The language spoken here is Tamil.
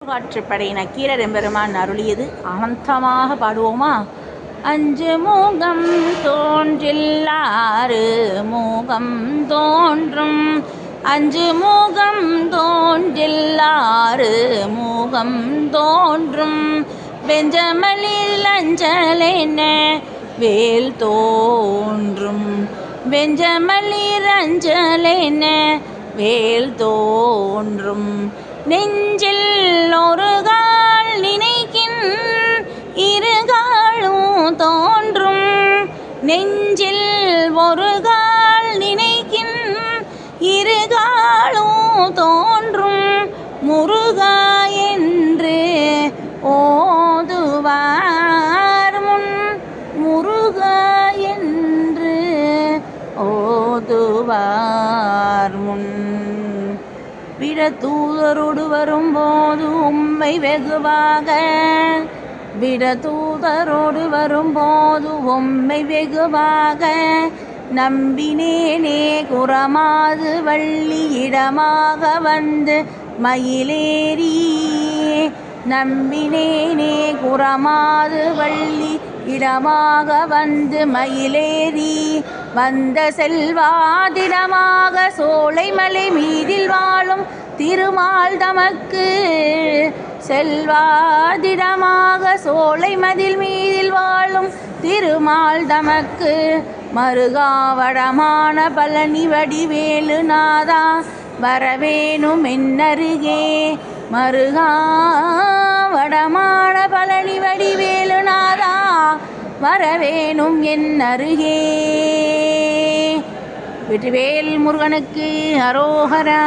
காற்றுப்படை நக்கீரர் எம்பெருமான் அருளியது அனந்தமாக பாடுவோமா? அஞ்சு மூகம் தோன்றில்லாறு மூகம் தோன்றும், அஞ்சு மூகம் தோன்றில்லாறு மூகம் தோன்றும், வெஞ்சமலில் அஞ்சலென வேல் தோன்றும், வெஞ்சமலில் அஞ்சலென வேல் தோன்றும், நெஞ்சில் ஒரு கால் நினைக்கின் இருகாலும் தோன்றும், நெஞ்சில் ஒரு கால் நினைக்கின் இருகாலும் தோன்றும், முருகா என்று ஓதுவார் முன், முருகா என்று ஓதுவார் முன், விடதூதரோடு வரும்போது உம்மை வெகுவாக, விடதூதரோடு வரும்போது உம்மை வெகுவாக நம்பினேனே குறமாது வள்ளியிடமாக வந்து மயிலேறி, நம்பினேனே குறமாது வள்ளி இடமாக வந்து மயிலேறி, வந்த செல்வாதிடமாக சோலைமலை மீதில் வாழும் திருமால் தமக்கு, செல்வாதிடமாக சோலை மதில் மீதில் வாழும் திருமால் தமக்கு, மருகாவடமான பழனி வடிவேலு நாதா வரவேணும் என்னருகே, மருகாவடமான பழனி வடிவேலு நாதா வரவேணும் என் அருகே. வெற்றிவேல் முருகனுக்கு அரோகரா.